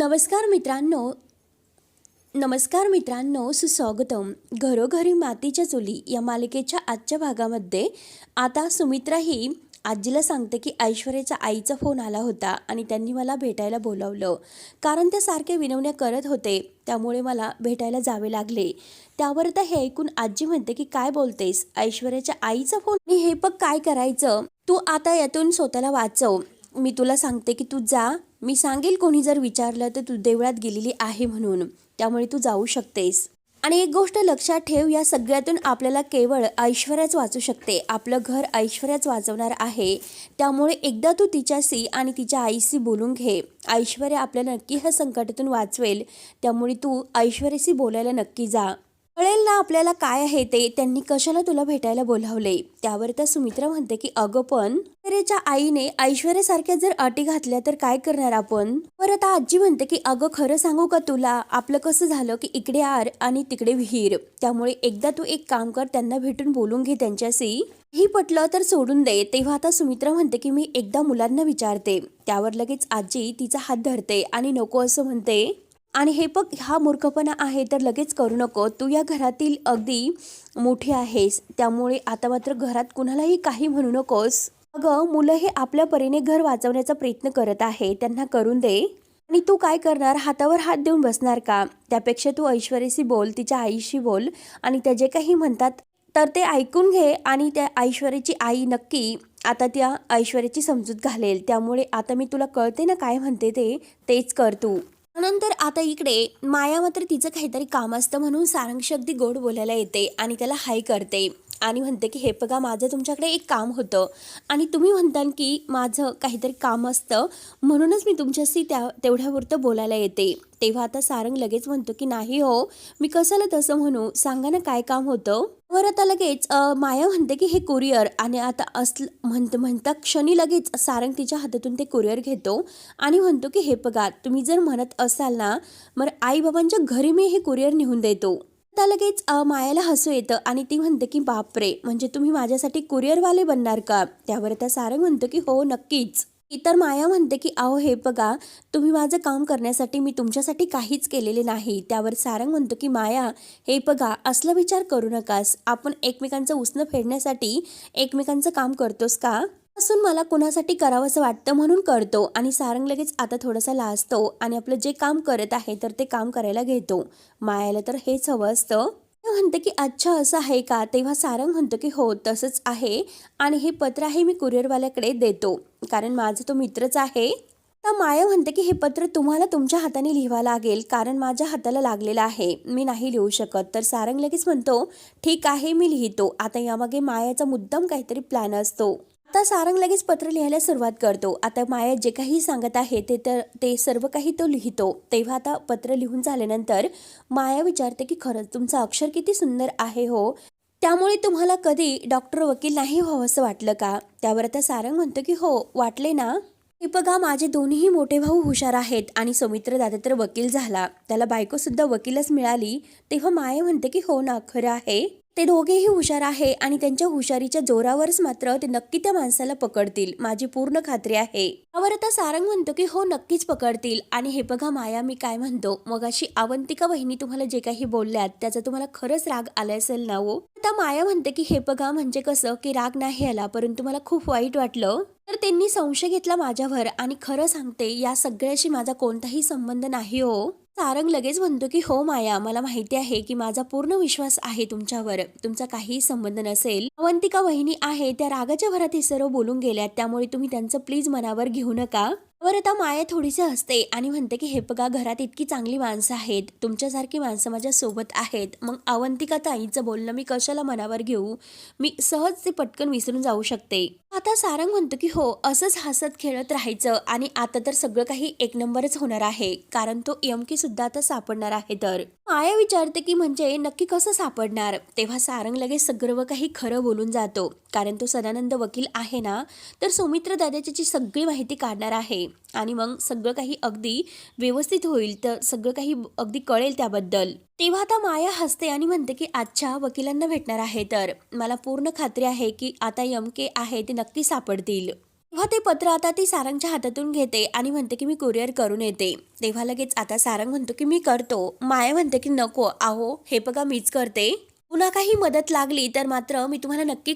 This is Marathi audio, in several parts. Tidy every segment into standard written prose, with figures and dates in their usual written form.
नमस्कार मित्रांनो नमस्कार मित्रांनो, सुस्वागतम. घरोघरी मातीच्या चुली या मालिकेच्या आजच्या भागामध्ये आता सुमित्रा ही आजीला सांगते की ऐश्वर्याच्या आईचा फोन आला होता आणि त्यांनी मला भेटायला बोलावलं, कारण ते सारखे विनवण्या करत होते, त्यामुळे मला भेटायला जावे लागले. त्यावर तर हे ऐकून आजी म्हणते की काय बोलतेस, ऐश्वर्याच्या आईचा फोन? मी हे बघ काय करायचं, तू आता यातून स्वतःला वाचव. मी तुला सांगते की तू जा. मी सांगेल कोणी जर विचारलं तर तू देवळात गेलेली आहे म्हणून, त्यामुळे तू जाऊ शकतेस. आणि एक गोष्ट लक्षात ठेव, या सगळ्यातून आपल्याला केवळ ऐश्वर्याच वाचू शकते. आपलं घर ऐश्वर्याच वाचवणार आहे. त्यामुळे एकदा तू तिच्याशी आणि तिच्या आईशी बोलून घे. ऐश्वर्या आपल्याला नक्की ह्या संकटातून वाचवेल, त्यामुळे तू ऐश्वर्याशी बोलायला नक्की जा. कळेल ना आपल्याला काय आहे ते, त्यांनी कशाला तुला भेटायला बोलावले. त्यावर तर सुमित्रा म्हणते की अगं पण ऐश्वर्याच्या आईने ऐश्वर्यासारख्या जर अटी घातल्या तर काय करणार आपण. परत आजी म्हणते की अगं खरं सांगू का तुला, आपलं कसं झालं की इकडे आर आणि तिकडे विहीर. त्यामुळे एकदा तू एक काम कर, त्यांना भेटून बोलून घे त्यांच्याशी. ही पटलं तर सोडून दे. तेव्हा आता सुमित्रा म्हणते की मी एकदा मुलांना विचारते. त्यावर लगेच आजी तिचा हात धरते आणि नको असं म्हणते. आणि हे बघ, हा मूर्खपणा आहे तर लगेच करू नको. तू या घरातील अगदी मोठी आहेस, त्यामुळे आता मात्र घरात कुणालाही काही म्हणू नकोस. अगं मुलं हे आपल्या परीने घर वाचवण्याचा प्रयत्न करत आहे, त्यांना करून दे. आणि तू काय करणार, हातावर हात देऊन बसणार का? त्यापेक्षा तू ऐश्वर्याशी बोल, तिच्या आईशी बोल आणि त्या जे काही म्हणतात तर ते ऐकून घे. आणि त्या ऐश्वर्याची आई नक्की आता त्या ऐश्वर्याची समजूत घालेल. त्यामुळे आता मी तुला कळते ना काय म्हणते ते, तेच कर तू. नंतर आता इकडे माया मात्र तिचं काहीतरी काम असतं म्हणून सारंगशी अगदी गोड बोलायला येते आणि त्याला हाय करते आणि म्हणते की हे बघा, माझं तुमच्याकडे एक काम होतं आणि तुम्ही म्हणताल की माझं काहीतरी काम असतं, म्हणूनच मी तुमच्याशी तेवढ्यापुरतं बोलायला येते. तेव्हा आता सारंग लगेच म्हणतो की नाही हो, मी कशाला तसं म्हणू, सांगा ना काय काम होतं. वर आता लगेच माया म्हणते की हे कुरिअर. आणि आता म्हणता क्षणी लगेच सारंग तिच्या हातातून ते कुरिअर घेतो आणि म्हणतो की हे बघा, तुम्ही जर म्हणत असाल ना, मग आईबाबांच्या घरी मी हे कुरिअर नेऊन देतो. आता लगेच मायाला हसू येतं आणि ती म्हणते की बापरे, म्हणजे तुम्ही माझ्यासाठी कुरिअरवाले बनणार का? त्यावर आता सारंग म्हणतो की हो नक्कीच. इतर माया म्हणते की अहो हे बघा, तुम्ही माझं काम करण्यासाठी मी तुमच्यासाठी काहीच केलेले नाही. त्यावर सारंग म्हणतो की माया, हे बघा, असला विचार करू नकास. आपण एकमेकांचं उसणं फेडण्यासाठी एकमेकांचं काम करतोस का? असून मला कुणासाठी करावंसं वाटतं म्हणून करतो. आणि सारंग लगेच आता थोडासा लाजतो आणि आपलं जे काम करत आहे तर ते काम करायला घेतो. मायाला तर हेच हवं असतं. म्हणते की अच्छा असं आहे का? तेव्हा सारंग म्हणतो की हो तसंच आहे आणि हे पत्र आहे मी कुरिअरवाल्याकडे देतो, कारण माझा तो मित्रच आहे. तर माया म्हणते की हे पत्र तुम्हाला तुमच्या हाताने लिहावं लागेल, कारण माझ्या हाताला लागलेलं आहे, मी नाही लिहू शकत. तर सारंग लगेच म्हणतो ठीक आहे मी लिहितो. आता यामागे मायाचा मुद्दाम काहीतरी प्लॅन असतो. आता सारंग लगेच पत्र लिहायला सुरुवात करतो. आता माया जे काही सांगत आहे ते सर्व काही तो लिहितो. तेव्हा आता पत्र लिहून झाल्यानंतर माया विचारते की खरंच तुमचं अक्षर किती सुंदर आहे हो, त्यामुळे तुम्हाला कधी डॉक्टर वकील नाही व्हावं असं वाटलं का? त्यावर आता सारंग म्हणतो की हो वाटले ना. हे बघा, माझे दोन्ही मोठे भाऊ हुशार आहेत आणि सौमित्र दादा तर वकील झाला, त्याला बायको सुद्धा वकीलच मिळाली. तेव्हा माया म्हणते की हो ना, खरं आहे, ते दोघेही हुशार आहे आणि त्यांच्या हुशारीच्या जोरावरच मात्र ते नक्की त्या माणसाला पकडतील, माझी पूर्ण खात्री आहे. त्यावर आता सारंग म्हणतो की हो नक्कीच पकडतील. आणि हे बघा माया, मी काय म्हणतो, मग अशी अवंतिका वहिनी तुम्हाला जे काही बोलल्यात त्याचा तुम्हाला खरंच राग आला असेल ना हो. आता माया म्हणते की हे बघा, म्हणजे कसं की राग नाही आला, परंतु मला खूप वाईट वाटलं. तर त्यांनी संशय घेतला माझ्यावर आणि खरं सांगते या सगळ्याशी माझा कोणताही संबंध नाही हो. सारंग लगेच म्हणतो की हो माया, मला माहिती आहे की माझा पूर्ण विश्वास आहे तुमच्यावर, तुमचा काहीही संबंध नसेल. अवंतिका वहिनी आहे त्या रागाच्या भरात हे सर्व बोलून गेल्यात, त्यामुळे तुम्ही त्यांचं प्लीज मनावर घेऊ नका. वर आता माया थोडीशी हसते आणि म्हणते की हे बघा, घरात इतकी चांगली माणसं आहेत, तुमच्यासारखी माणसं माझ्या सोबत आहेत, मग अवंतिका ताईचं बोलणं मी कशाला मनावर घेऊ, मी सहज ते पटकन विसरून जाऊ शकते. आता सारंग म्हणतो की हो असंच हसत खेळत राहायचं आणि आता तर सगळं काही एक नंबरच होणार आहे, कारण तो यमकी सुद्धा आता सापडणार आहे. तर माया विचारते की म्हणजे नक्की कसं सापडणार? तेव्हा सारंग लगेच सर्व काही खरं बोलून जातो, कारण तो सदानंद वकील आहे ना, तर सौमित्र दादाची सगळी माहिती काढणार आहे आणि मग सगळं काही अगदी व्यवस्थित होईल, तर सगळं काही अगदी कळेल त्याबद्दल. तेव्हा आता माया हसते आणि म्हणते की अच्छा, वकिलांना भेटणार आहे, तर मला पूर्ण खात्री आहे की आता यमके आहे ते नक्की सापडतील. तेव्हा ते पत्र आता ती सारंगच्या हातातून घेते आणि म्हणते की मी कुरिअर करून येते. तेव्हा लगेच आता सारंग म्हणतो की मी करतो. माया म्हणते की नको, अहो हे बघा मीच करते. पुन्हा काही मदत लागली तर मात्र मी तुम्हाला नक्की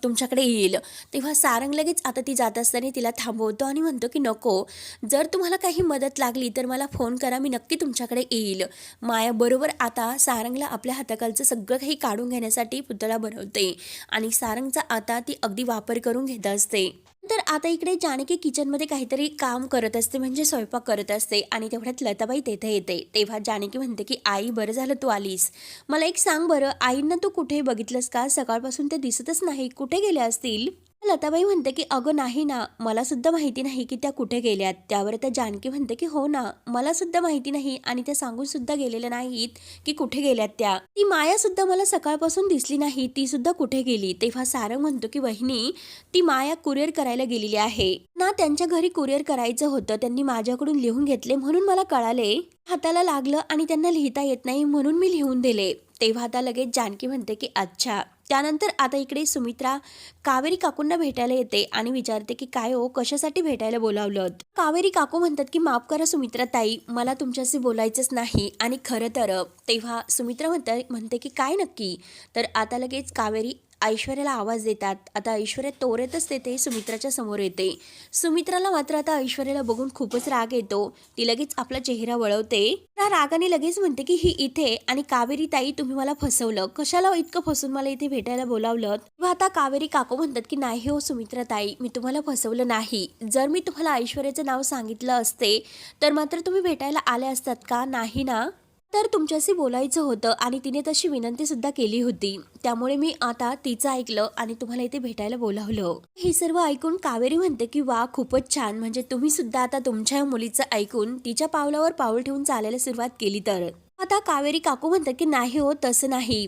तुमच्याकडे येईल. तेव्हा सारंग लगेच आता ती जात असताना तिला थांबवतो आणि म्हणतो की नको, जर तुम्हाला काही मदत लागली तर मला फोन करा, मी नक्की तुमच्याकडे येईल. माया बरोबर आता सारंगला आपल्या हाताखालचं सगळं काही काढून घेण्यासाठी पुतळा बनवते आणि सारंगचा आता ती अगदी वापर करून घेत असते. तर आता इकडे जानकी किचनमध्ये काहीतरी काम करत असते, म्हणजे स्वयंपाक करत असते आणि तेवढ्यात लताबाई तेथे येते. तेव्हा जानकी म्हणते की आई बरं झालं तू आलीस. मला एक सांग बरं, आईंना तू कुठे बघितलंस का? सकाळपासून ते दिसतच नाही, कुठे गेले असतील? लताबाई म्हणते की अगं नाही ना, मला सुद्धा माहिती नाही की त्या कुठे गेल्यात. त्यावर त्या जानकी म्हणते की हो ना, मला सुद्धा माहिती नाही आणि त्या सांगून सुद्धा गेलेल्या नाहीत की कुठे गेल्यात त्या. ती माया सुद्धा मला सकाळपासून दिसली नाही, ती सुद्धा कुठे गेली? तेव्हा सारंग म्हणतो की वहिनी, ती माया कुरिअर करायला गेलेली आहे ना, त्यांच्या घरी कुरिअर करायचं होतं, त्यांनी माझ्याकडून लिहून घेतले म्हणून मला कळाले. हाताला लागलं आणि त्यांना लिहिता येत नाही म्हणून मी लिहून दिले. तेव्हा आता लगेच जानकी म्हणते की अच्छा. त्यानंतर आता इकडे सुमित्रा कावेरी काकूंना भेटायला येते आणि विचारते की काय हो, कशासाठी भेटायला बोलावलं? कावेरी काकू म्हणतात की माफ करा सुमित्रा ताई, मला तुमच्याशी बोलायचंच नाही. आणि खरं तर तेव्हा सुमित्रा म्हणते की काय नक्की? तर आता लगेच कावेरी ऐश्वर्याला आवाज देतात. आता ऐश्वर्या तोरेतच तेथे सुमित्राच्या समोर येते. सुमित्राला मात्र आता ऐश्वर्याला बघून खूपच राग येतो. ती लगेच आपला चेहरा वळवते. त्या रागाने लगेच म्हणते की ही इथे आणि कावेरी ताई तुम्ही मला फसवलं, कशाला इतकं फसून मला इथे भेटायला बोलावलं? व आता कावेरी काकू म्हणतात की नाही हो सुमित्रा ताई, मी तुम्हाला फसवलं नाही. जर मी तुम्हाला ऐश्वर्याचं नाव सांगितलं असते तर मात्र तुम्ही भेटायला आले असतात का? नाही ना. तर तुमच्याशी बोलायचं होतं आणि तिने तशी विनंती सुद्धा केली होती, त्यामुळे मी आता तिचं ऐकलं आणि तुम्हाला इथे भेटायला बोलावलं. हे सर्व ऐकून कावेरी म्हणते की वा, खूपच छान, म्हणजे तुम्ही सुद्धा आता तुमच्या मुलीचं ऐकून तिच्या पावलावर पाऊल ठेवून चालायला सुरुवात केली. तर आता कावेरी काकू म्हणतात की नाही हो, तसं नाही,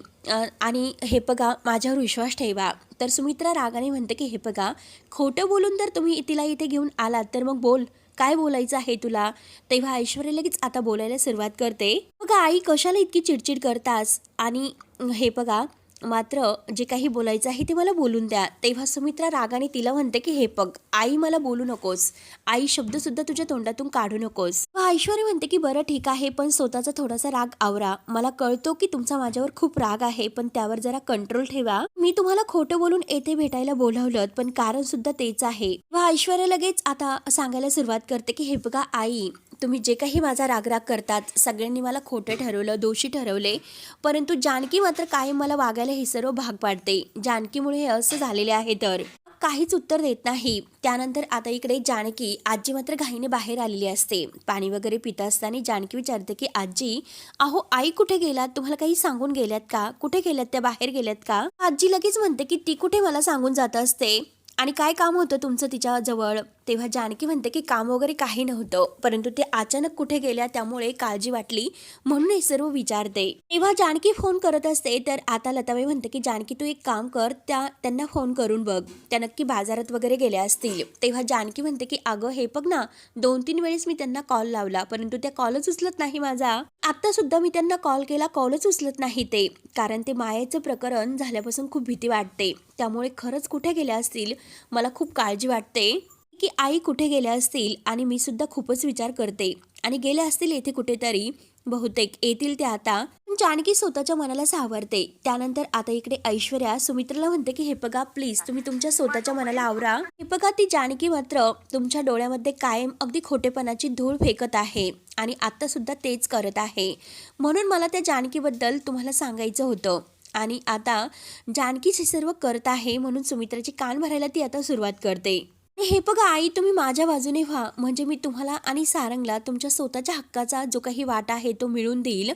आणि हे बघा माझ्यावर विश्वास ठेवा. तर सुमित्रा रागाने म्हणते की हे बघा, खोटं बोलून तर तुम्ही तिला इथे घेऊन आलात तर मग बोल, काय बोलायचं आहे तुला? तेव्हा ऐश्वर्या लगेच आता बोलायला सुरुवात करते. बघा आई, कशाला इतकी चिडचिड करतास? आणि हे बघा, मात्र जे काही बोलायचं आहे ते मला बोलून द्या. तेव्हा सुमित्रा रागाने तिला म्हणते की हे बघ आई, मला बोलू नकोस, आई शब्द सुद्धा तुझ्या तोंडातून काढू नकोस. ऐश्वर्या म्हणते की बरं ठीक आहे, पण स्वतःचा थोडासा राग आवरा. मला कळतो की तुमचा माझ्यावर खूप राग आहे, पण त्यावर जरा कंट्रोल ठेवा. मी तुम्हाला खोटं बोलून येथे भेटायला बोलावलं, पण कारण सुद्धा तेच आहे. व ऐश्वर्या लगेच आता सांगायला सुरुवात करते की हे बघा आई, तुम्ही जे काही माझा रागराग करतात, सगळ्यांनी मला खोटं ठरवलं, दोषी ठरवले, परंतु जानकी मात्र कायम मला वागायला हे सर्व भाग पाडते. जानकीमुळे हे असं झालेले आहे. तर काहीच उत्तर देत नाही. त्यानंतर आता इकडे जानकी आजी मात्र घाईने बाहेर आलेली असते. पाणी वगैरे पित असताना जानकी विचारते की आजी, अहो आई कुठे गेलात? तुम्हाला काही सांगून गेल्यात का? कुठे गेल्यात त्या? बाहेर गेल्यात का? आजी लगेच म्हणते की ती कुठे मला सांगून जात असते, आणि काय काम होतं तुमचं तिच्या जवळ? तेव्हा जानकी म्हणते की काम वगैरे काही नव्हतं, परंतु ते अचानक कुठे गेल्या त्यामुळे काळजी वाटली म्हणून हे सर्व विचारते. तेव्हा जानकी फोन करत असते. तर आता लताबाई म्हणते की जानकी तू एक काम कर, त्यांना फोन करून बघ, त्या नक्की बाजारात वगैरे गेल्या असतील. तेव्हा जानकी म्हणते की अगं हे बघ ना, 2-3 वेळेस मी त्यांना कॉल लावला, परंतु त्या कॉलच उचलत नाही माझा. आता सुद्धा मी त्यांना कॉल केला, कॉलच उचलत नाही ते. कारण ते मायेचं प्रकरण झाल्यापासून खूप भीती वाटते, त्यामुळे खरंच कुठे गेल्या असतील, मला खूप काळजी वाटते की आई कुठे गेल्या असतील. आणि मी सुद्धा खूपच विचार करते, आणि गेल्या असतील येथे कुठेतरी, बहुतेक येतील ते आता. जानकी स्वतःच्या मनाला सावरते. त्यानंतर आता इकडे ऐश्वर्या सुमित्राला म्हणते की हे बघा प्लीज, तुम्ही तुमच्या स्वतःच्या मनाला आवरा. हे बघा, ती जानकी मात्र तुमच्या डोळ्यामध्ये कायम अगदी खोटेपणाची धूळ फेकत आहे आणि आता सुद्धा तेच करत आहे. म्हणून मला त्या जानकीबद्दल तुम्हाला सांगायचं होतं. आणि आता जानकीच हे सर्व करत आहे म्हणून सुमित्राची कान भरायला ती आता सुरुवात करते. हे बघा आई, तुम्ही माझ्या बाजूने व्हा, म्हणजे मी तुम्हाला आणि सारंगला तुमच्या स्वतःच्या हक्काचा जो काही वाटा आहे तो मिळवून देईल.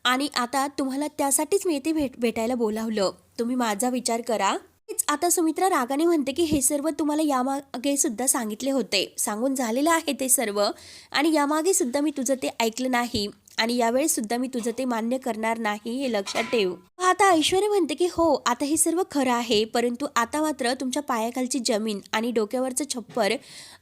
आणि आता तुम्हाला त्यासाठीच मी येथे भेटायला बोलावलं, तुम्ही माझा विचार करा. आता सुमित्रा रागाने म्हणते की हे सर्व तुम्हाला यामागे सुद्धा सांगितले होते, सांगून झालेलं आहे ते सर्व, आणि यामागे सुद्धा मी तुझं ते ऐकलं नाही, आणि यावेळेस सुद्धा मी तुझं ते मान्य करणार नाही, हे लक्षात ठेव. आता ऐश्वर्या म्हणते की हो, आता हे सर्व खरं आहे, परंतु आता मात्र तुमच्या पायाखालची जमीन आणि डोक्यावरचं छप्पर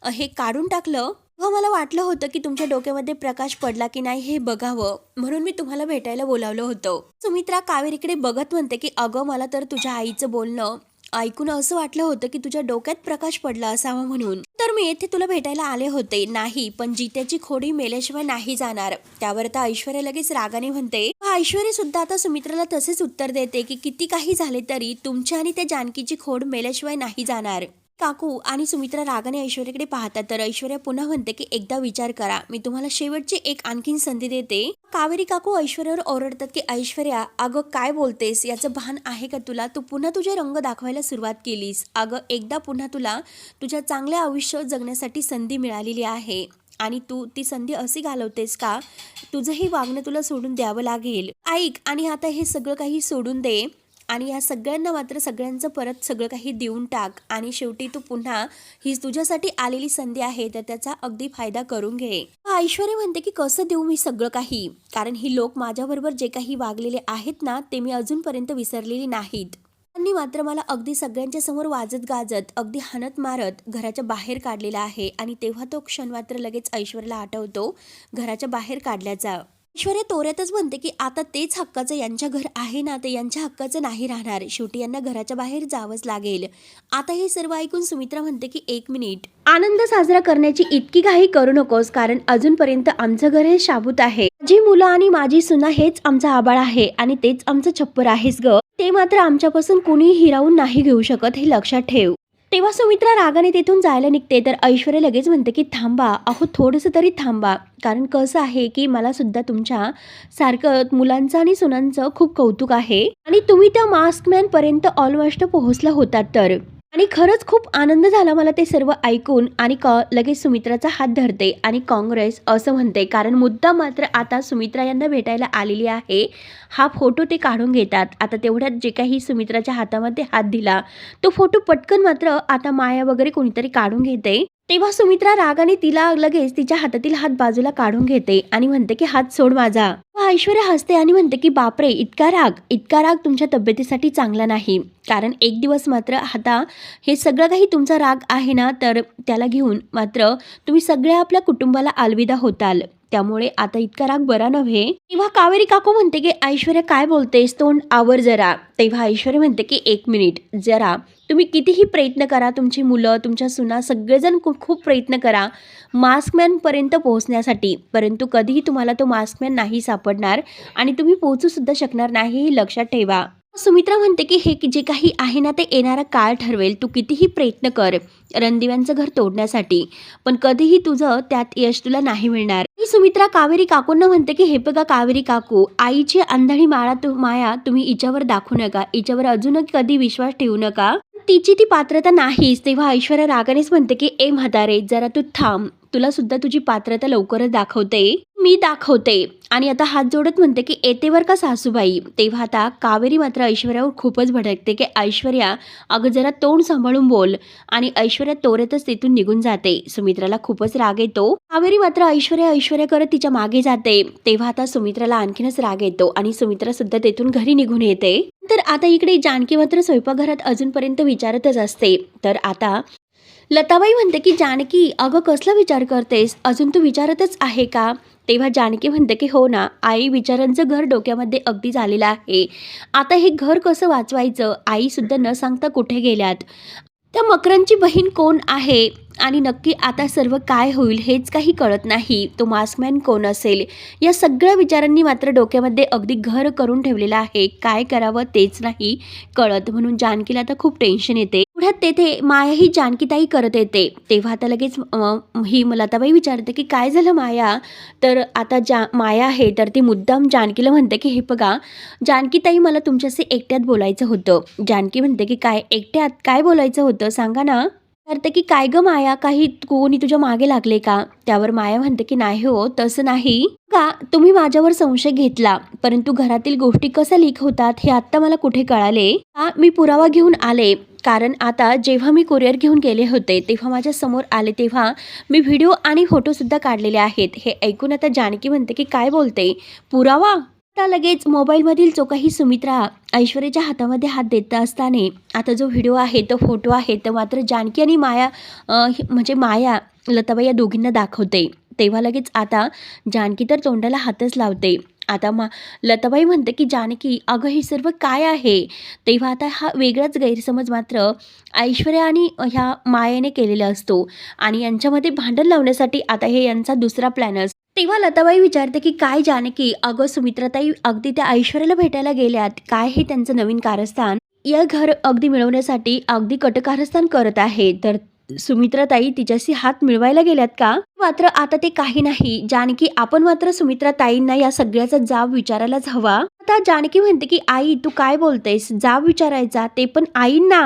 हे काढून टाकलं. मला वाटलं होतं की तुमच्या डोक्यामध्ये प्रकाश पडला की नाही हे बघावं, म्हणून मी तुम्हाला भेटायला बोलावलं होतं. सुमित्रा कावेरीकडे बघत म्हणते की अगं, मला तर तुझ्या आईचं बोलणं ऐकून असं वाटलं होतं की तुझ्या डोक्यात प्रकाश पडला असावा म्हणून तर मी येथे तुला भेटायला आले होते. नाही, पण जित्याची खोडी मेल्याशिवाय नाही जाणार. त्यावर आता ऐश्वर्या लगेच रागाने म्हणते. ऐश्वर्या सुद्धा आता सुमित्राला तसेच उत्तर देते की किती काही झाले तरी तुमची आणि त्या जानकीची खोड मेल्याशिवाय नाही जाणार. काकू आणि सुमित्रा रागाने ऐश्वर्याकडे पाहतात तर ऐश्वर्या पुन्हा म्हणते की एकदा विचार करा, मी तुम्हाला शेवटची एक आणखीन संधी देते. कावेरी काकू ऐश्वर्यावर ओरडतात की ऐश्वर्या, अगं काय बोलतेस, याचं भान आहे का तुला? तू पुन्हा तुझे रंग दाखवायला सुरुवात केलीस. अगं एकदा पुन्हा तुला तुझ्या चांगल्या आयुष्य जगण्यासाठी संधी मिळालेली आहे आणि तू ती संधी अशी घालवतेस का? तुझंही वागणं तुला सोडून द्यावं लागेल. ऐक आणि आता हे सगळं काही सोडून दे आणि या सगळ्यांना मात्र सगळ्यांचं परत सगळं काही देऊन टाक आणि शेवटी तू पुन्हा ही तुझ्यासाठी आलेली संधी आहे तर त्याचा अगदी फायदा करून घे. ऐश्वर्या म्हणते की कसं देऊ मी सगळं काही, कारण ही लोक माझ्याबरोबर जे काही वागलेले आहेत ना ते मी अजूनपर्यंत विसरलेली नाहीत. त्यांनी मात्र मला अगदी सगळ्यांच्या समोर वाजत गाजत अगदी हाणत मारत घराच्या बाहेर काढलेला आहे आणि तेव्हा तो क्षण मात्र लगेच ऐश्वर्याला आठवतो घराच्या बाहेर काढल्याचा. ऐश्वर्या तोऱ्यातच म्हणते की आता तेच हक्काचं यांच्या घर आहे ना, ते यांच्या हक्काचं नाही राहणार. शेवटी यांना घराच्या बाहेर जावंच लागेल. आता हे सर्व ऐकून सुमित्रा म्हणते की 1 मिनिट, आनंद साजरा करण्याची इतकी काही करू नकोस, कारण अजूनपर्यंत आमचं घर हे शाबूत आहे. जी मुलं आणि माझी सुना हेच आमचं आबाळ आहे आणि तेच आमचं छप्पर आहेस ग. ते मात्र आमच्यापासून कोणी हिरावून नाही घेऊ शकत, हे लक्षात ठेव. तेव्हा सुमित्रा रागाने तिथून जायला निघते तर ऐश्वर्या लगेच म्हणते की थांबा, अहो थोडंसं तरी थांबा, कारण कसं आहे की मला सुद्धा तुमच्या सारखं मुलांचं आणि सुनांचं खूप कौतुक आहे आणि तुम्ही त्या मास्कमॅन पर्यंत ऑलमोस्ट पोहोचला होतात तर. आणि खरंच खूप आनंद झाला मला ते सर्व ऐकून आणि लगेच सुमित्राचा हात धरते आणि काँग्रेस असं म्हणते, कारण मुद्दा मात्र आता सुमित्रा यांना भेटायला आलेली आहे. हा फोटो ते काढून घेतात. आता तेवढ्यात जे काही सुमित्राच्या हातामध्ये हात दिला तो फोटो पटकन मात्र आता माया वगैरे कोणीतरी काढून घेते. तेव्हा सुमित्रा रागाने तिला लगेच तिच्या हातातील हात बाजूला काढून घेते आणि म्हणते की हात सोड माझा. ऐश्वर्या हसते आणि म्हणते की बापरे, इतका राग तुमच्या तब्येतीसाठी चांगला नाही, कारण एक दिवस मात्र आता हे सगळं काही तुमचा राग आहे ना तर त्याला घेऊन मात्र तुम्ही सगळ्या आपल्या कुटुंबाला अलविदा होताल. त्यामुळे आता इतका राग बरा नव्हे. तेव्हा कावेरी काकू म्हणते की ऐश्वर्या काय बोलतेस, तोंड आवर जरा. तेव्हा ऐश्वर्या म्हणते की 1 मिनिट, जरा तुम्ही कितीही प्रयत्न करा, तुमची मुलं तुमच्या सुना सगळेजण खूप प्रयत्न करा मास्कमॅन पर्यंत पोहोचण्यासाठी, परंतु कधीही तुम्हाला तो मास्कमॅन नाही सापडणार आणि तुम्ही पोहोचू सुद्धा शकणार नाही, हे लक्षात ठेवा. सुमित्रा म्हणते की हे जे काही आहे ना ते येणारा काळ ठरवेल. तू कितीही प्रयत्न कर रणदिव्यांचं घर तोडण्यासाठी, पण कधीही तुझं त्यात यश तुला नाही मिळणार. सुमित्रा कावेरी काकूंना म्हणते की हे बघा कावेरी काकू, आईची अंधळी माया तुम्ही हिच्यावर दाखवू नका, हिच्यावर अजूनही कधी विश्वास ठेवू नका, तिची ती पात्रता नाहीच. तेव्हा ऐश्वर्या रागानेच म्हणते की ए म्हातारे, जरा तू थांब, तुला सुद्धा तुझी पात्रता लवकरच दाखवते, मी दाखवते. आणि आता हात जोडत म्हणते की येतेवर का सासूबाई. तेव्हा आता कावेरी मात्र ऐश्वर्यावर खूपच भडकते की ऐश्वर्या अगं जरा तोंड सांभाळून बोल, आणि ऐश्वर्या तोरतच तिथून निघून जाते. सुमित्राला खूपच राग येतो. कावेरी मात्र ऐश्वर्या करत तिच्या मागे जाते. तेव्हा आता सुमित्राला आणखीनच राग येतो आणि सुमित्रा सुद्धा तिथून घरी निघून येते. तर आता इकडे जानकी मात्र स्वयंपाकघरात अजूनपर्यंत विचारतच असते. तर आता लताबाई म्हणते की जानकी, अगं कसला विचार करतेस, अजून तू विचारतच आहे का? तेव्हा जानकी म्हणते की हो ना आई, विचारांचं घर डोक्यामध्ये अगदी झालेलं आहे. आता हे घर कसं वाचवायचं, आई सुद्धा न सांगता कुठे गेल्यात, त्या मकरांची बहीण कोण आहे आणि नक्की आता सर्व काय होईल हेच काही कळत नाही, तो मास्कमॅन कोण असेल, या सगळ्या विचारांनी मात्र डोक्यामध्ये अगदी घर करून ठेवलेलं आहे. काय करावं तेच नाही कळत, म्हणून जानकीला आता खूप टेन्शन येते. पुढ्यात तेथे माया ही जानकीताई करत येते. तेव्हा आता लगेच ही लताबाई विचारते की काय झालं माया. तर आता माया आहे तर ती मुद्दाम जानकीला म्हणते की हे बघा जानकीताई, मला तुमच्याशी एकट्यात बोलायचं होतं. जानकी म्हणते की काय एकट्यात, काय बोलायचं होतं सांगा ना. तर की काय ग माया, काही कोणी तुझ्या मागे लागले का. त्यावर माया म्हणते की नाही हो, तसं नाही का, तुम्ही माझ्यावर संशय घेतला, परंतु घरातील गोष्टी कशा लीक होतात हे आत्ता मला कुठे कळाले. मी पुरावा घेऊन आले, कारण आता जेव्हा मी कुरिअर घेऊन गेले होते तेव्हा माझ्या समोर आले, तेव्हा मी व्हिडिओ आणि फोटो सुद्धा काढलेले आहेत. हे ऐकून आता जानकी म्हणते की काय बोलते, पुरावा. लगेच मोबाईलमधील जो काही सुमित्रा ऐश्वर्याच्या हातामध्ये हात देत असताना आता जो व्हिडिओ आहे तो फोटो आहे तो मात्र जानकी आणि माया म्हणजे माया लताबाई या दोघींना दाखवते. तेव्हा लगेच आता जानकी तर तोंडाला हातच लावते आता लताबाई म्हणते की जानकी अगं हे सर्व काय आहे. तेव्हा आता हा वेगळाच गैरसमज मात्र ऐश्वर्या आणि ह्या मायेने केलेला असतो आणि यांच्यामध्ये भांडण लावण्यासाठी आता हे यांचा दुसरा प्लॅन असतो. तेव्हा लताबाई विचारते की काय जानकी अगं सुमित्राताई अगदी त्या ऐश्वर्याला भेटायला गेल्यात, काय हे त्यांचं नवीन कारस्थान या घर अगदी मिळवण्यासाठी अगदी कटकारस्थान करत आहे. तर सुमित्राताई तिच्याशी हात मिळवायला गेल्यात का. मात्र आता ते काही नाही जानकी, आपण मात्र सुमित्राताईंना या सगळ्याचा जाब विचारायलाच हवा. आता जानकी म्हणते की आई तू काय बोलतेस, जाब विचारायचा ते पण आईंना.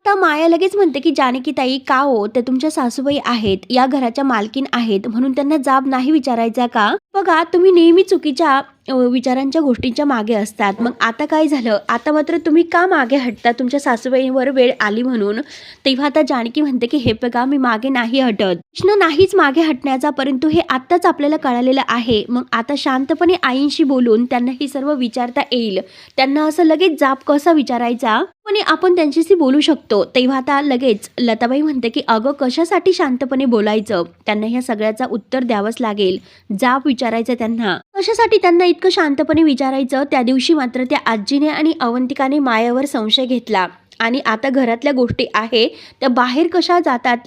आता माया लगेच म्हणते की जानकी ताई का हो, ते तुमच्या सासूबाई आहेत, या घराच्या मालकीन आहेत, म्हणून त्यांना जाब नाही विचारायचा का. बघा तुम्ही नेहमी चुकीच्या विचारांच्या गोष्टींच्या मागे असतात. मग आता काय झालं, आता मात्र तुम्ही का मागे हटता तुमच्या सासूबाईंवर वेळ आली म्हणून. तेव्हा आता जानकी म्हणते की हे बघा मी मागे नाही हटत, प्रश्न नाहीच मागे हटण्याचा, परंतु हे आत्ताच आपल्याला कळालेलं आहे. मग आता शांतपणे आईंशी बोलून त्यांना हे सर्व विचारता येईल. त्यांना असं लगेच जाब कसा विचारायचा पण आपण त्यांच्याशी बोलू शकतो. तेव्हा आता लगेच लताबाई म्हणते की अगं कशासाठी शांतपणे बोलायचं, त्यांना ह्या सगळ्याचा उत्तर द्यावंच लागेल, जाब विचारायचं त्यांना. कशासाठी त्यांना इतकं शांतपणे विचारायचं. त्या दिवशी मात्र त्या आजीने आणि अवंतिकाने मायावर संशय घेतला आणि आता घरातल्या गोष्टी आहे त्या बाहेर कशा जातात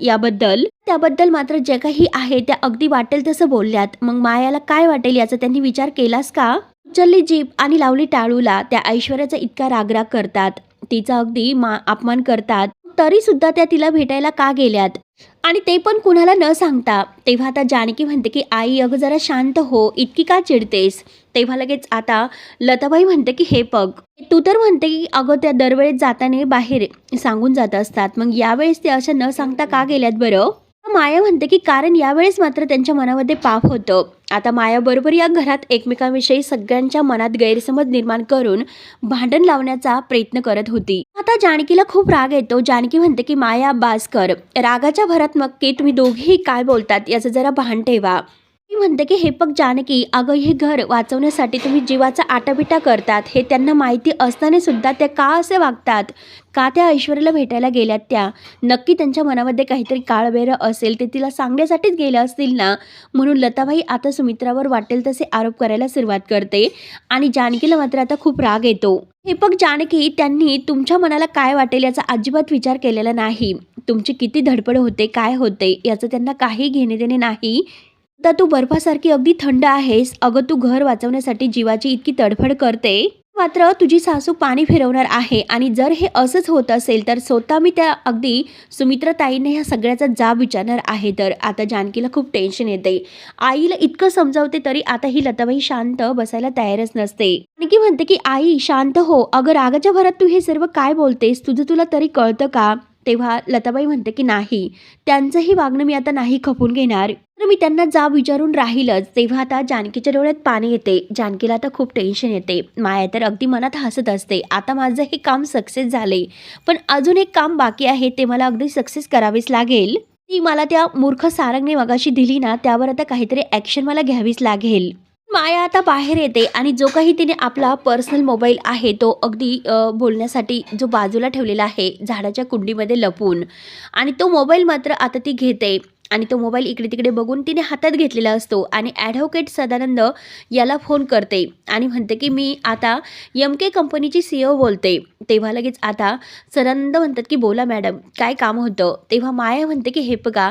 त्याबद्दल मात्र जे काही आहे त्या अगदी वाटेल तसं बोलल्यात. मग मायाला काय वाटेल याचा त्यांनी विचार केलास का. उचलली जीभ आणि लावली टाळूला. त्या ऐश्वर्याचा इतका रागराग करतात, तिचा अगदी अपमान करतात, तरी सुद्धा त्या तिला भेटायला का गेल्यात आणि ते पण कुणाला न सांगता. तेव्हा आता जानकी म्हणते की आई अगं जरा शांत हो, इतकी का चिडतेस. तेव्हा लगेच आता लताबाई म्हणते की हे बघ तू तर म्हणते की अगं त्या दरवेळेस जाताना बाहेर सांगून जात असतात, मग यावेळेस ते असं न सांगता का गेल्यात बरं. माया म्हणते की कारण यावेळेस मात्र त्यांच्या मनामध्ये पाप होतं. आता माया बरोबर या घरात एकमेकांविषयी सगळ्यांच्या मनात गैरसमज निर्माण करून भांडण लावण्याचा प्रयत्न करत होती. आता जानकीला खूप राग येतो. जानकी म्हणते की माया बास कर, रागाच्या भरात मग की तुम्ही दोघेही काय बोलतात याचं जरा भान ठेवा. ती म्हणते की हे बघ जानकी अगं हे घर वाचवण्यासाठी तुम्ही जीवाचा आटापिटा करतात, हे त्यांना माहिती असताना सुद्धा त्या का असे वागतात, का त्या ऐश्वर्याला भेटायला गेल्यात. त्या नक्की त्यांच्या मनामध्ये काहीतरी काळबेरं असेल, ते तिला सांगण्यासाठीच गेल्या असतील ना. म्हणून लताबाई आता सुमित्रावर वाटेल तसे आरोप करायला सुरुवात करते आणि जानकीला मात्र आता खूप राग येतो. हे बघ जानकी, त्यांनी तुमच्या मनाला काय वाटेल याचा अजिबात विचार केलेला नाही. तुमची किती धडपड होते काय होते याचं त्यांना काही घेणे देणे नाही. तर तू बर्फासारखी अगदी थंड आहेस. अगं तू घर वाचवण्यासाठी जीवाची इतकी तडफड करते, मात्र तुझी सासू पाणी फिरवणार आहे. आणि जर हे असंच होत असेल तर स्वतः मी त्या अगदी सुमित्राताईने ह्या सगळ्याचा जाब विचारणार आहे. तर आता जानकीला खूप टेन्शन येते. आईला इतकं समजावते तरी आता ही लताबाई शांत बसायला तयारच नसते. जानकी म्हणते की आई शांत हो, अगं रागाच्या भरात तू हे सर्व काय बोलतेस, तुला तरी कळतं का. तेव्हा लताबाई म्हणते की नाही, त्यांचंही वागणं मी आता नाही खपून घेणार, तर मी त्यांना जाब विचारून राहीलच. तेव्हा आता जानकीच्या डोळ्यात पाणी येते. जानकीला आता खूप टेन्शन येते. माया तर अगदी मनात हसत असते, आता माझं हे काम सक्सेस झाले, पण अजून एक काम बाकी आहे, ते मला अगदी सक्सेस करावेच लागेल. ती मला त्या मूर्ख सारंगने मगाशी दिली ना, त्यावर आता काहीतरी ॲक्शन मला घ्यावीच लागेल. माया आता बाहेर येते आणि जो काही तिने आपला पर्सनल मोबाईल आहे तो अगदी बोलण्यासाठी जो बाजूला ठेवलेला आहे झाडाच्या कुंडीमध्ये लपून, आणि तो मोबाईल मात्र आता ती घेते आणि तो मोबाईल इकडे तिकडे बघून तिने हातात घेतलेला असतो आणि ॲडव्होकेट सदानंद याला फोन करते आणि म्हणते की मी आता MK कंपनीची CEO बोलते. तेव्हा लगेच आता सदानंद म्हणतात की बोला मॅडम काय काम होतं. तेव्हा माया म्हणते की हे बघा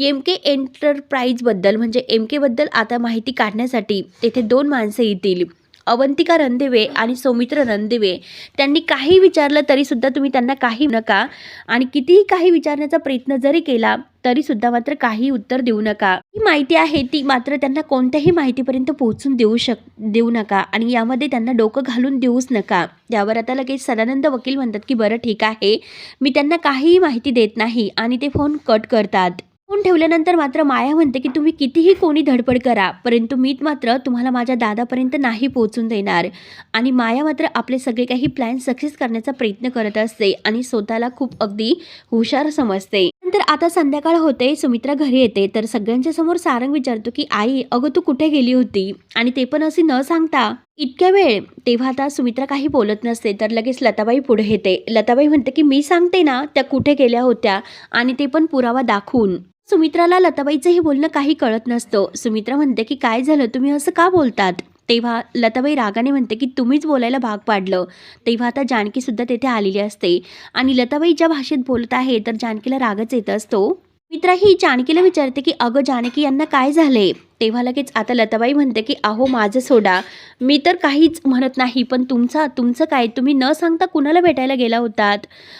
MK एंटरप्राइजबद्दल म्हणजे MKबद्दल आता माहिती काढण्यासाठी तेथे 2 माणसं येतील, अवंतिका रणदिवे आणि सौमित्र रणदिवे. त्यांनी काही विचारलं तरीसुद्धा तुम्ही त्यांना काही नका आणि कितीही काही विचारण्याचा प्रयत्न जरी केला तरीसुद्धा मात्र काही उत्तर देऊ नका. ही माहिती आहे ती मात्र त्यांना कोणत्याही माहितीपर्यंत पोहोचून देऊ नका आणि यामध्ये त्यांना डोकं घालून देऊच नका. त्यावर आता लगेच सदानंद वकील म्हणतात की बरं ठीक आहे, मी त्यांना काहीही माहिती देत नाही आणि ते फोन कट करतात. फोन ठेवल्यानंतर मात्र माया म्हणते की तुम्ही कितीही कोणी धडपड करा, परंतु मी मात्र तुम्हाला माझ्या दादापर्यंत नाही पोहोचून देणार. आणि माया मात्र आपले सगळे काही प्लॅन सक्सेस करण्याचा प्रयत्न करत असते आणि स्वतःला खूप अगदी हुशार समजते. नंतर आता संध्याकाळ होते, सुमित्रा घरी येते तर सगळ्यांच्या समोर सारंग विचारतो की आई अगं तू कुठे गेली होती आणि ते पण असे न सांगता इतक्या वेळ. तेव्हा आता सुमित्रा काही बोलत नसते तर लगेच लताबाई पुढे येते. लताबाई म्हणते की मी सांगते ना त्या कुठे गेल्या होत्या आणि ते पण पुरावा दाखवून. सुमित्राला लताबाईचं हे बोलणं काही कळत नसतं. सुमित्रा म्हणते की काय झालं, तुम्ही असं का बोलतात. तेव्हा लताबाई रागाने म्हणते की तुम्हीच बोलायला भाग पाडलं. तेव्हा आता जानकीसुद्धा तेथे आलेली असते आणि लताबाई ज्या भाषेत बोलत आहे तर जानकीला रागच येत असतो. मित्रा ही जानकीला विचारते की अगं जानकी यांना काय झाले. तेव्हा लगेच आता लताबाई म्हणते की अहो माझं सोडा, मी तर काहीच म्हणत नाही, पण तुमचं काय, तुम्ही न सांगता कुणाला भेटायला गेला होतात.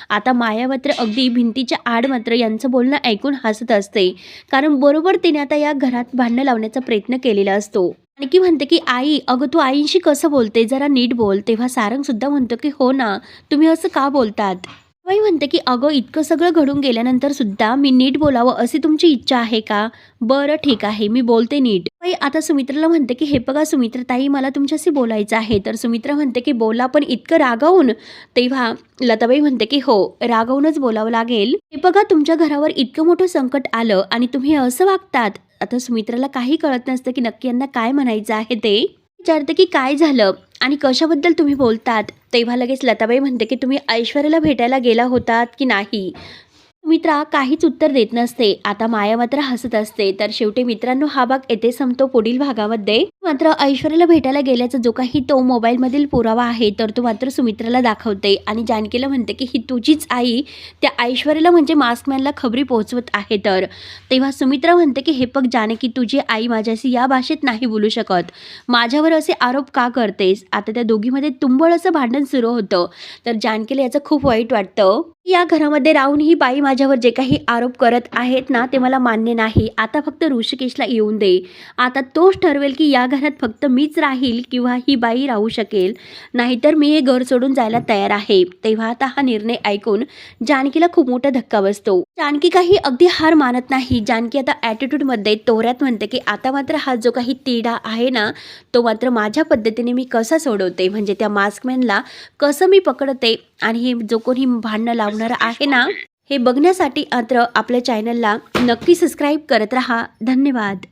आता माया मात्र अगदी भिंतीच्या आड मात्र यांचं बोलणं ऐकून हसत असते, कारण बरोबर तिने आता या घरात भांडणं लावण्याचा प्रयत्न केलेला असतो. आणखी म्हणते की आई अगं तू आईंशी कसं बोलते, जरा नीट बोल. तेव्हा सारंग सुद्धा म्हणतो की हो ना, तुम्ही असं का बोलतात. बाई म्हणते की अगं इतकं सगळं घडून गेल्यानंतर सुद्धा मी नीट बोलावं अशी तुमची इच्छा आहे का. बरं ठीक आहे, मी बोलते नीट. बाई आता सुमित्राला म्हणते की हे बघा सुमित्राताई, मला तुमच्याशी बोलायचं आहे. तर सुमित्रा म्हणते की बोला, पण इतकं रागावून. तेव्हा लताबाई म्हणते की हो, रागावूनच बोलावं लागेल. हे बघा तुमच्या घरावर इतकं मोठं संकट आलं आणि तुम्ही असं वागतात. आता सुमित्राला काही कळत नसतं की नक्की यांना काय म्हणायचं आहे. ते विचारते की काय झालं आणि कशाबद्दल तुम्ही बोलतात. तेव्हा लगेच लताबाई म्हणते की तुम्ही ऐश्वर्याला भेटायला गेला होतात की नाही. मित्रा काहीच उत्तर देत नसते. आता माया मात्र हसत असते. तर शेवटी मित्रांनो हा भाग येथे संपतो. पुढील भागामध्ये मात्र ऐश्वर्याला भेटायला गेल्याचा जो काही तो मोबाईलमधील पुरावा आहे तर तो मात्र सुमित्राला दाखवते आणि जानकीला म्हणते की ही तुझीच आई त्या ऐश्वर्याला म्हणजे मास्कमॅनला खबरी पोहोचवत आहे. तर तेव्हा सुमित्रा म्हणते की हे बघ जानकी, तुझी आई माझ्याशी या भाषेत नाही बोलू शकत, माझ्यावर असे आरोप का करतेस. आता त्या दोघीमध्ये तुंबळ असं भांडण सुरू होतं. तर जानकीला याचं खूप वाईट वाटतं. या घरामध्ये राहून ही बाई माझ्यावर जे काही आरोप करत आहेत ना ते मला मान्य नाही. आता फक्त ऋषिकेशला येऊन दे, आता तोच ठरवेल की या घरात फक्त मीच राहील किंवा ही बाई राहू शकेल, नाहीतर मी हे घर सोडून जायला तयार आहे. तेव्हा आता हा निर्णय ऐकून जानकीला खूप मोठा धक्का बसतो. जानकी काही अगदी हार मानत नाही. जानकी आता ॲटिट्यूडमध्ये तोऱ्यात म्हणते की आता मात्र हा जो काही तिढा आहे ना तो मात्र माझ्या पद्धतीने मी कसा सोडवते, म्हणजे त्या मास्कमॅनला कसं मी पकडते आणि हे जो कोणी भांडणं लावणार आहे ना हे बघण्यासाठी मात्र आपल्या चॅनलला नक्की सबस्क्राईब करत राहा. धन्यवाद.